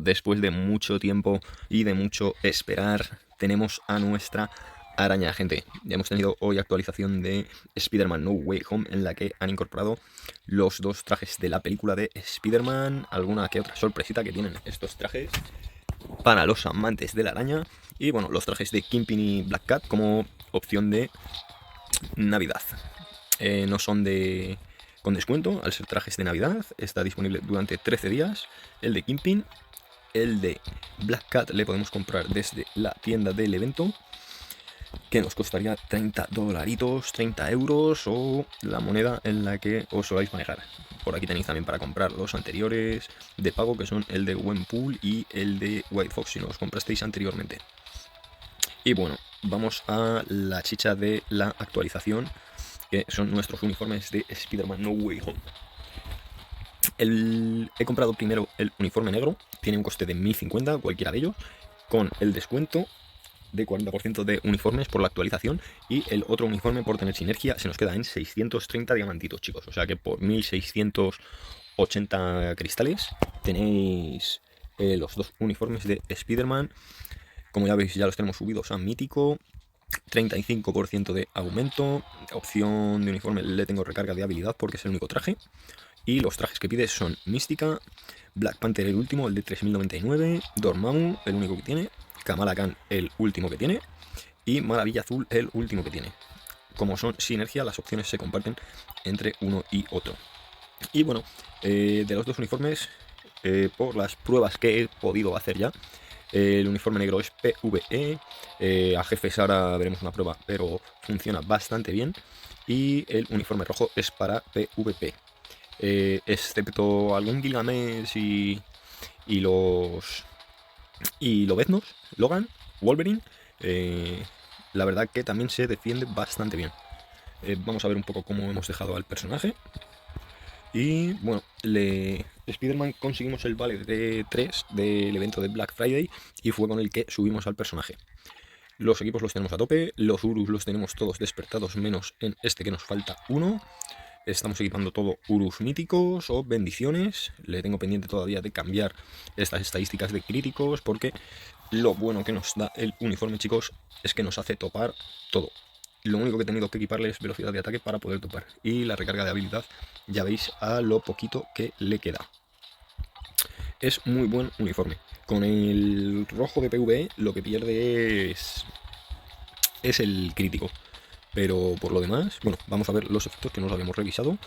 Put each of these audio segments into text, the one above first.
después de mucho tiempo y de mucho esperar, tenemos a nuestra araña, gente. Ya hemos tenido hoy actualización de Spider-Man No Way Home, en la que han incorporado los dos trajes de la película de Spider-Man, alguna que otra sorpresita que tienen estos trajes para los amantes de la araña, y bueno, los trajes de Kingpin y Black Cat como opción de Navidad. No son de con descuento, al ser trajes de Navidad, está disponible durante 13 días. El de Kingpin, el de Black Cat le podemos comprar desde la tienda del evento, que nos costaría 30 dolaritos, 30 euros o la moneda en la que os soláis manejar. Por aquí tenéis también para comprar los anteriores de pago, que son el de Gwenpool y el de White Fox, si no los comprasteis anteriormente. Y bueno, vamos a la chicha de la actualización, que son nuestros uniformes de Spider-Man No Way Home. He comprado primero el uniforme negro, tiene un coste de 1050, cualquiera de ellos, con el descuento de 40% de uniformes por la actualización, y el otro uniforme por tener sinergia se nos queda en 630 diamantitos, chicos. O sea que por 1680 cristales tenéis los dos uniformes de Spider-Man. Como ya veis, ya los tenemos subidos a mítico. 35% de aumento. Opción de uniforme le tengo recarga de habilidad porque es el único traje. Y los trajes que pides son Mística, Black Panther el último, el de 3099, Dormammu el único que tiene, Kamala Khan el último que tiene y Maravilla Azul el último que tiene. Como son sinergia, las opciones se comparten entre uno y otro. Y bueno, de los dos uniformes, por las pruebas que he podido hacer ya, el uniforme negro es PvE, a jefes ahora veremos una prueba, pero funciona bastante bien. Y el uniforme rojo es para PvP. Excepto algún Gilgamesh y los y Lobeznos, Logan, Wolverine, eh, la verdad que también se defiende bastante bien. Vamos a ver un poco cómo hemos dejado al personaje. Y bueno, Spider-Man conseguimos el vale de 3 del evento de Black Friday y fue con el que subimos al personaje. Los equipos los tenemos a tope, los Urus los tenemos todos despertados menos en este que nos falta uno. Estamos equipando todo Urus míticos o bendiciones. Le tengo pendiente todavía de cambiar estas estadísticas de críticos, porque lo bueno que nos da el uniforme, chicos, es que nos hace topar todo. Lo único que he tenido que equiparle es velocidad de ataque para poder topar. Y la recarga de habilidad, ya veis a lo poquito que le queda. Es muy buen uniforme. Con el rojo de PvE lo que pierde es el crítico. Pero por lo demás, bueno, vamos a ver los efectos que no los habíamos revisado.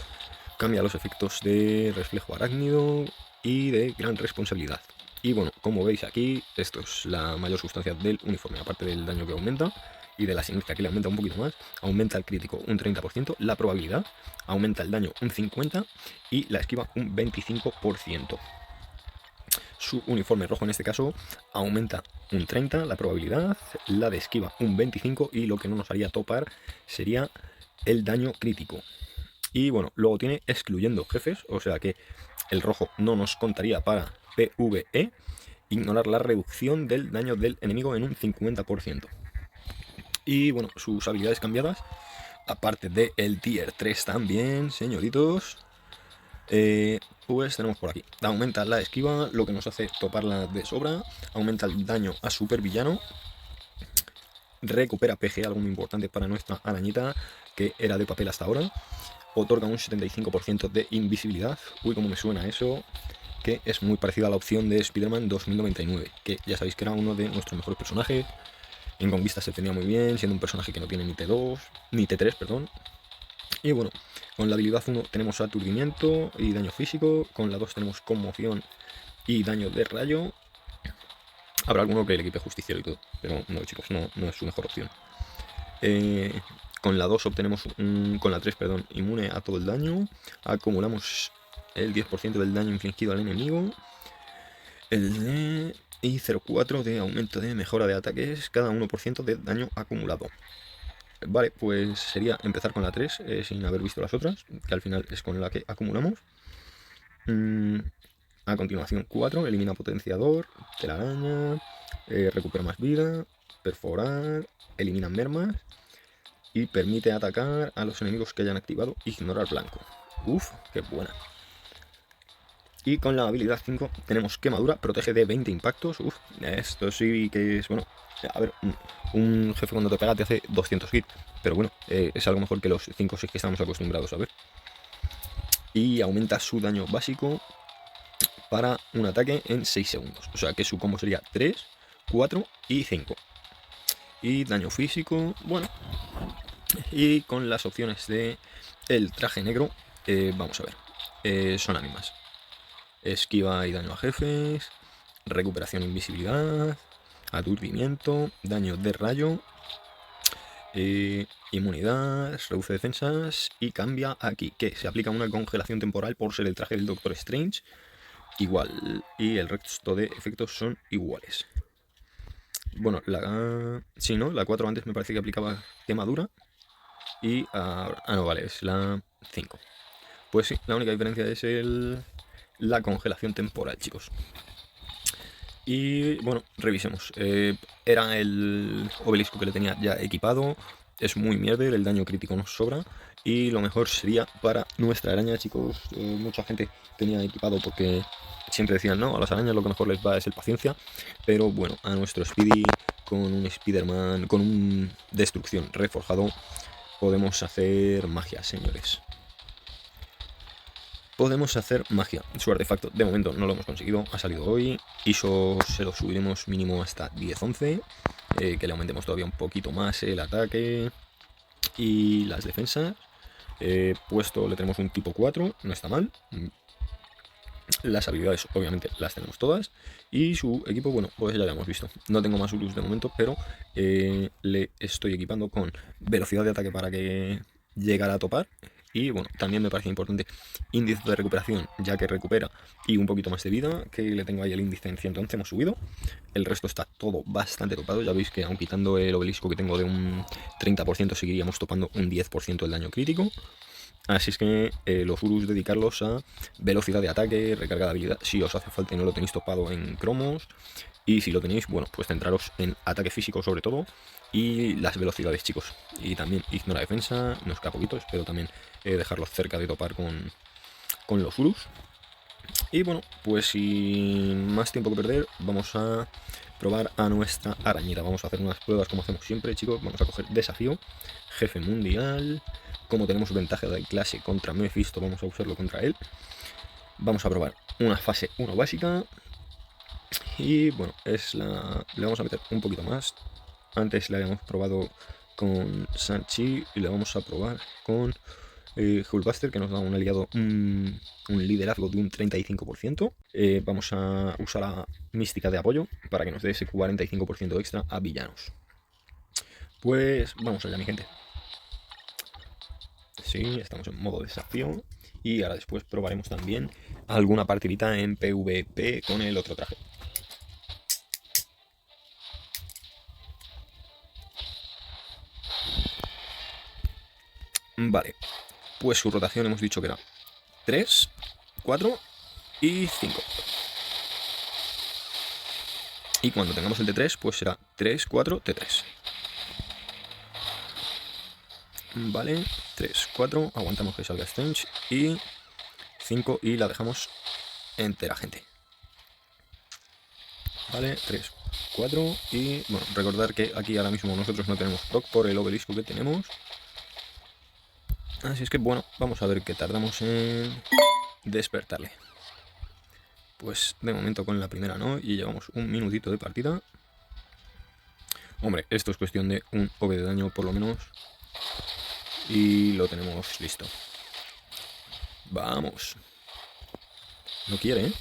Cambia los efectos de reflejo arácnido y de gran responsabilidad. Y bueno, como veis aquí, esto es la mayor sustancia del uniforme, aparte del daño que aumenta y de la sinergia que le aumenta un poquito más. Aumenta el crítico un 30%, la probabilidad, aumenta el daño un 50% y la esquiva un 25%. Su uniforme rojo en este caso aumenta un 30 la probabilidad, la de esquiva un 25 y lo que no nos haría topar sería el daño crítico. Y bueno, luego tiene excluyendo jefes, o sea que el rojo no nos contaría para PvE. Ignorar la reducción del daño del enemigo en un 50%. Y bueno, sus habilidades cambiadas, aparte del tier 3 también, señoritos, pues tenemos por aquí. Aumenta la esquiva, lo que nos hace toparla de sobra. Aumenta el daño a supervillano. Recupera PG, algo muy importante para nuestra arañita, que era de papel hasta ahora. Otorga un 75% de invisibilidad. Uy, cómo me suena eso. Que es muy parecido a la opción de Spider-Man 2099, que ya sabéis que era uno de nuestros mejores personajes. En Conquista se tenía muy bien, siendo un personaje que no tiene ni T2, ni T3, perdón. Y bueno, con la habilidad 1 tenemos aturdimiento y daño físico, con la 2 tenemos conmoción y daño de rayo. Habrá alguno que le equipe justiciero y todo, pero no, chicos, no es su mejor opción. Con la 2 obtenemos con la 3, perdón, inmune a todo el daño. Acumulamos el 10% del daño infligido al enemigo. Y 0,4 de aumento de mejora de ataques, cada 1% de daño acumulado. Vale, pues sería empezar con la 3 sin haber visto las otras, que al final es con la que acumulamos. A continuación 4, elimina potenciador, telaraña, recupera más vida, perforar, elimina mermas y permite atacar a los enemigos que hayan activado ignorar blanco. Uf, qué buena. Y con la habilidad 5 tenemos quemadura, protege de 20 impactos. Uf, esto sí que es, bueno, a ver, un jefe cuando te pega te hace 200 hits, pero bueno, es algo mejor que los 5 o 6 que estamos acostumbrados a ver. Y aumenta su daño básico para un ataque en 6 segundos. O sea que su combo sería 3, 4 y 5. Y daño físico, bueno. Y con las opciones de el traje negro, vamos a ver. Son ánimas. Esquiva y daño a jefes, recuperación e invisibilidad, aturdimiento, daño de rayo, inmunidad, reduce defensas y cambia aquí, que se aplica una congelación temporal por ser el traje del Doctor Strange. Igual, y el resto de efectos son iguales. Bueno, sí, ¿no? La 4 antes me parece que aplicaba quemadura. Y no, vale, es la 5. Pues sí, la única diferencia es la congelación temporal, chicos. Y bueno, revisemos. Era el obelisco que le tenía ya equipado. Es muy mierder, el daño crítico nos sobra. Y lo mejor sería para nuestra araña, chicos. Mucha gente tenía equipado porque siempre decían, no, a las arañas lo que mejor les va es el paciencia. Pero bueno, a nuestro Speedy con un Spider-Man, con un destrucción reforjado, podemos hacer magia, señores. Podemos hacer magia. Su artefacto de momento no lo hemos conseguido, ha salido hoy. ISO se lo subiremos mínimo hasta 10-11, que le aumentemos todavía un poquito más el ataque y las defensas. Puesto le tenemos un tipo 4, no está mal. Las habilidades obviamente las tenemos todas. Y su equipo, bueno, pues ya lo hemos visto. No tengo más Urus de momento, pero le estoy equipando con velocidad de ataque para que llegara a topar. Y bueno, también me parece importante índice de recuperación, ya que recupera, y un poquito más de vida, que le tengo ahí el índice en 111, hemos subido. El resto está todo bastante topado, ya veis que aun quitando el obelisco que tengo de un 30%, seguiríamos topando un 10% del daño crítico. Así es que los Urus dedicarlos a velocidad de ataque, recarga de habilidad, si os hace falta y no lo tenéis topado en cromos. Y si lo tenéis, bueno, pues centraros en ataque físico sobre todo y las velocidades, chicos. Y también ignora defensa, nos queda poquito, espero también dejarlos cerca de topar con los Urus. Y bueno, pues sin más tiempo que perder, vamos a probar a nuestra arañita. Vamos a hacer unas pruebas como hacemos siempre, chicos. Vamos a coger desafío, jefe mundial. Como tenemos ventaja de clase contra Mephisto, vamos a usarlo contra él. Vamos a probar una fase 1 básica. Y bueno, le vamos a meter un poquito más. Antes le habíamos probado con Sanchi y le vamos a probar con Hulkbuster, que nos da un aliado, un liderazgo de un 35%. Vamos a usar la mística de apoyo para que nos dé ese 45% extra a villanos. Pues vamos allá, mi gente. Sí, estamos en modo desafío. Y ahora después probaremos también alguna partidita en PvP con el otro traje. Vale, pues su rotación hemos dicho que era 3, 4 y 5. Y cuando tengamos el T3, pues será 3, 4, T3. Vale, 3, 4, aguantamos que salga Strange y 5 y la dejamos entera, gente. Vale, 3, 4 y bueno, recordar que aquí ahora mismo nosotros no tenemos proc por el obelisco que tenemos. Así es que bueno, vamos a ver qué tardamos en despertarle. Pues de momento con la primera no, y llevamos un minutito de partida. Hombre, esto es cuestión de un OV de daño por lo menos. Y lo tenemos listo. Vamos. No quiere, ¿eh?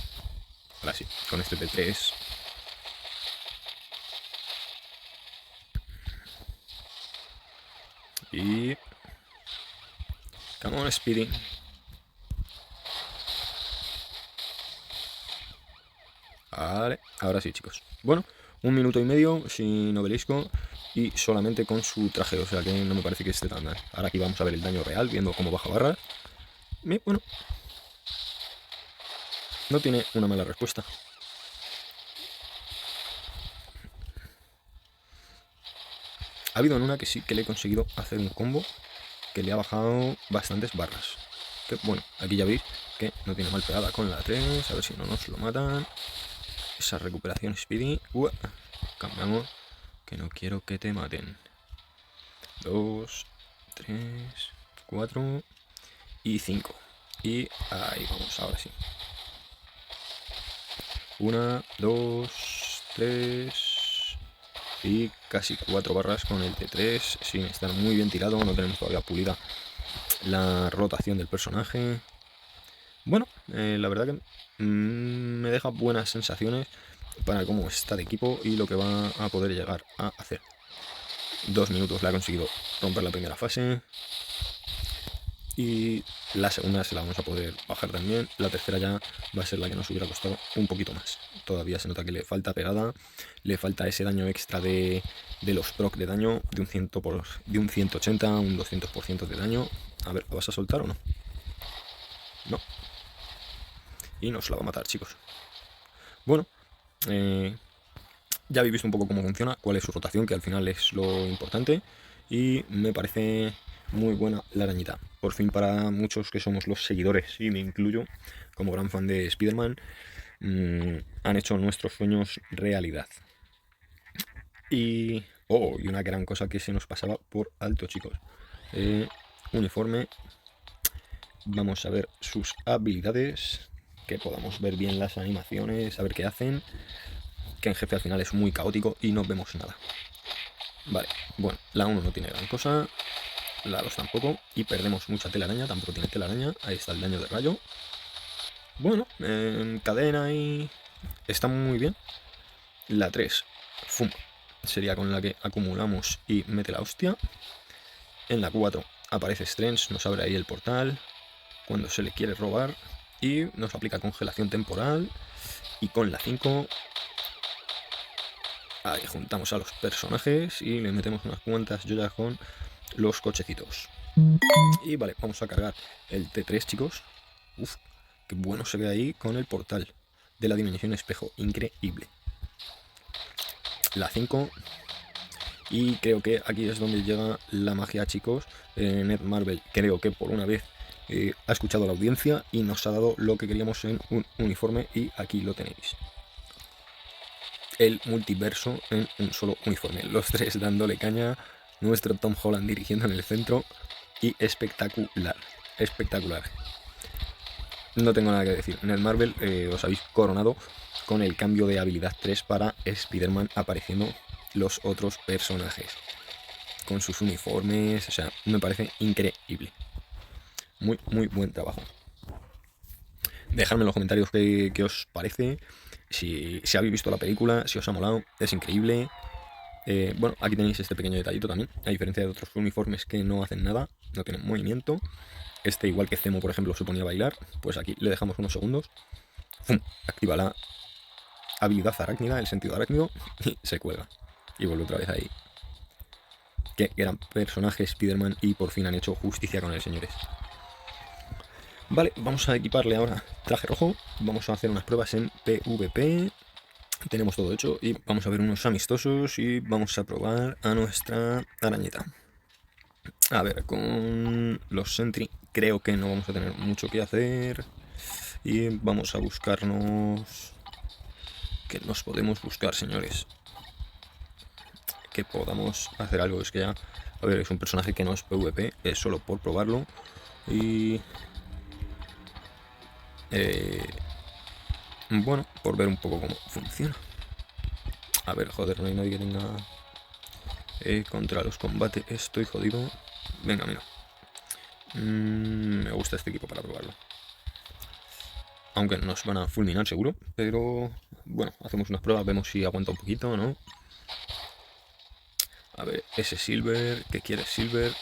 Ahora sí, con este T3. Y... Come on, Speedy. Vale, ahora sí, chicos. Bueno, un minuto y medio sin obelisco y solamente con su traje, o sea que no me parece que esté tan mal. Ahora aquí vamos a ver el daño real, viendo cómo baja barra. Y bueno, no tiene una mala respuesta. Ha habido en una que sí que le he conseguido hacer un combo que le ha bajado bastantes barras. Que bueno, aquí ya veis que no tiene mal pegada con la 3. A ver si no nos lo matan. Esa recuperación speedy. Cambiamos. Que no quiero que te maten. 2, 3, 4 y 5. Y ahí vamos, ahora sí. 1, 2, 3 y casi 4 barras con el T3 sin estar muy bien tirado. No tenemos todavía pulida la rotación del personaje. Bueno, la verdad que me deja buenas sensaciones para cómo está de equipo y lo que va a poder llegar a hacer. 2 minutos le ha conseguido romper la primera fase. Y la segunda se la vamos a poder bajar también. La tercera ya va a ser la que nos hubiera costado un poquito más. Todavía se nota que le falta pegada. Le falta ese daño extra de los proc de daño. De un 180 a un 200% de daño. A ver, ¿la vas a soltar o no? No. Y nos la va a matar, chicos. Bueno. Ya habéis visto un poco cómo funciona. Cuál es su rotación, que al final es lo importante. Y me parece muy buena la arañita. Por fin, para muchos que somos los seguidores, y me incluyo como gran fan de Spider-Man, han hecho nuestros sueños realidad. Y una gran cosa que se nos pasaba por alto, chicos. Uniforme. Vamos a ver sus habilidades, que podamos ver bien las animaciones, a ver qué hacen. Que en jefe al final es muy caótico y no vemos nada. Vale, bueno, la 1 no tiene gran cosa. La 2 tampoco. Y perdemos mucha telaraña. Tampoco tiene telaraña. Ahí está el daño de rayo. Bueno, cadena y... está muy bien. La 3, ¡fum!, sería con la que acumulamos y mete la hostia. En la 4 aparece Strange, nos abre ahí el portal cuando se le quiere robar. Y nos aplica congelación temporal. Y con la 5... ahí juntamos a los personajes y le metemos unas cuantas joyas con los cochecitos. Y vale, vamos a cargar el T3, chicos. Uf, qué bueno se ve ahí con el portal de la dimensión espejo. Increíble. La 5. Y creo que aquí es donde llega la magia, chicos. Netmarble creo que por una vez ha escuchado a la audiencia y nos ha dado lo que queríamos en un uniforme. Y aquí lo tenéis. El multiverso en un solo uniforme. Los tres dándole caña. Nuestro Tom Holland dirigiendo en el centro. Y espectacular. Espectacular. No tengo nada que decir. Netmarble, os habéis coronado con el cambio de habilidad 3 para Spider-Man, apareciendo los otros personajes. Con sus uniformes. O sea, me parece increíble. Muy, muy buen trabajo. Dejadme en los comentarios qué os parece. Si habéis visto la película, si os ha molado. Es increíble. Bueno, aquí tenéis este pequeño detallito también. A diferencia de otros uniformes que no hacen nada, no tienen movimiento. Este, igual que Zemo, por ejemplo, se ponía a bailar. Pues aquí le dejamos unos segundos. ¡Fum! Activa la habilidad arácnida, el sentido arácnido, y se cuelga. Y vuelve otra vez ahí. Qué gran personaje Spider-Man, y por fin han hecho justicia con él, señores. Vale, vamos a equiparle ahora traje rojo. Vamos a hacer unas pruebas en PvP. Tenemos todo hecho y vamos a ver unos amistosos y vamos a probar a nuestra arañita. A ver, con los Sentry creo que no vamos a tener mucho que hacer. Y vamos a buscarnos... ¿qué nos podemos buscar, señores? Que podamos hacer algo. Es que ya... a ver, es un personaje que no es PvP, es solo por probarlo. Y... bueno, por ver un poco cómo funciona. A ver, joder, no hay nadie que tenga... contra los combates estoy jodido. Venga, mira. Me gusta este equipo para probarlo. Aunque nos van a fulminar seguro. Pero bueno, hacemos unas pruebas, vemos si aguanta un poquito, ¿no? A ver, ese Silver. ¿Qué quiere Silver?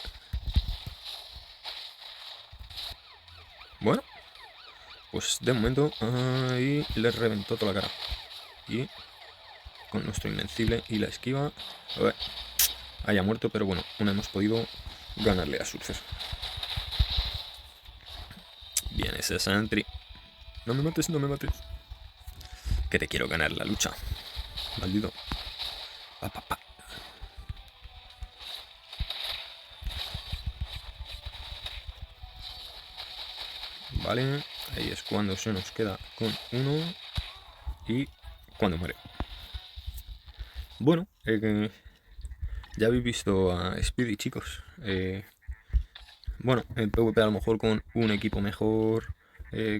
Bueno, pues de momento ahí le reventó toda la cara. Y con nuestro invencible y la esquiva, a ver, haya muerto, pero bueno, aún hemos podido ganarle a Surfer. Bien, ese Sentry. No me mates, no me mates. Que te quiero ganar la lucha. Maldito. Pa, pa, pa. Vale, ahí es cuando se nos queda con 1 y cuando muere. Bueno, ya habéis visto a Speedy, chicos. Bueno, en PvP a lo mejor con un equipo mejor,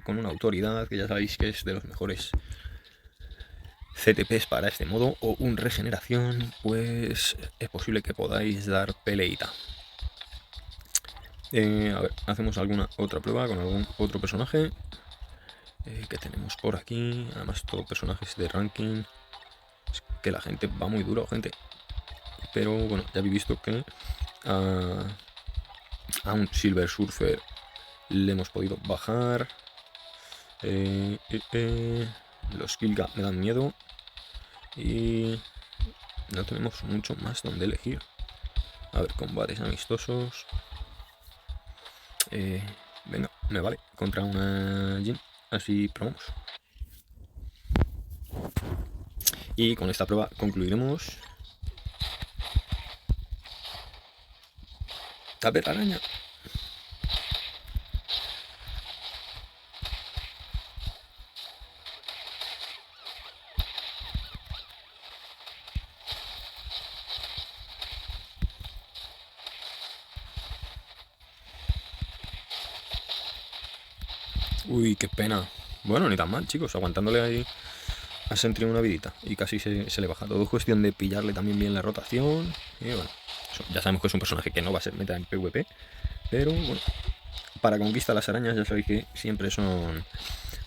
con una autoridad, que ya sabéis que es de los mejores CTPs para este modo, o un regeneración, pues es posible que podáis dar peleita. A ver, hacemos alguna otra prueba con algún otro personaje que tenemos por aquí. Además, todos personajes de ranking. Es que la gente va muy duro, gente. Pero bueno, ya habéis visto que a un Silver Surfer le hemos podido bajar. Los Killgap me dan miedo. Y no tenemos mucho más donde elegir. A ver, combates amistosos. Venga, me vale. Contra una Jhin. Así probamos. Y con esta prueba concluiremos. ¡Tape la araña! Uy, qué pena. Bueno, ni tan mal, chicos. Aguantándole ahí a Sentry una vidita. Y casi se le baja. Todo es cuestión de pillarle también bien la rotación. Y bueno, ya sabemos que es un personaje que no va a ser meta en PvP. Pero bueno, para conquistar las arañas ya sabéis que siempre son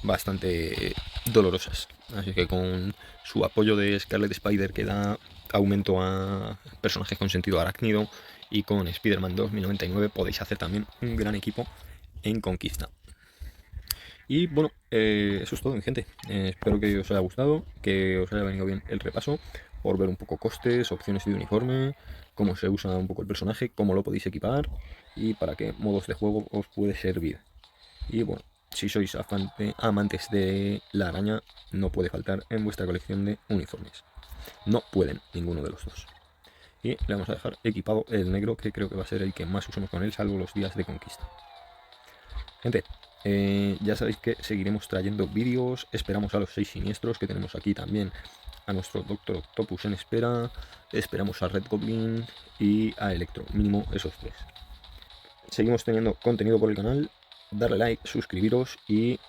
bastante dolorosas. Así que con su apoyo de Scarlet Spider que da aumento a personajes con sentido arácnido y con Spider-Man 2099 podéis hacer también un gran equipo en conquista. Y bueno, eso es todo, mi gente. Espero que os haya gustado, que os haya venido bien el repaso, por ver un poco costes, opciones de uniforme, cómo se usa un poco el personaje, cómo lo podéis equipar y para qué modos de juego os puede servir. Y bueno, si sois amantes de la araña, no puede faltar en vuestra colección de uniformes. No pueden ninguno de los dos. Y le vamos a dejar equipado el negro, que creo que va a ser el que más usamos con él, salvo los días de conquista. Gente, ya sabéis que seguiremos trayendo vídeos. Esperamos a los 6 siniestros que tenemos aquí también. A nuestro Doctor Octopus en espera. Esperamos a Red Goblin y a Electro. Mínimo esos 3. Seguimos teniendo contenido por el canal. Darle like, suscribiros y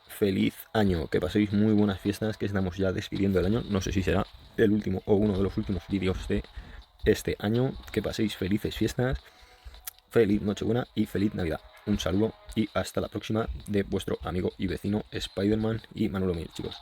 feliz año. Que paséis muy buenas fiestas, que estamos ya despidiendo el año. No sé si será el último o uno de los últimos vídeos de este año. Que paséis felices fiestas. Feliz Nochebuena y feliz Navidad. Un saludo y hasta la próxima de vuestro amigo y vecino Spider-Man y Manolo Mil, chicos.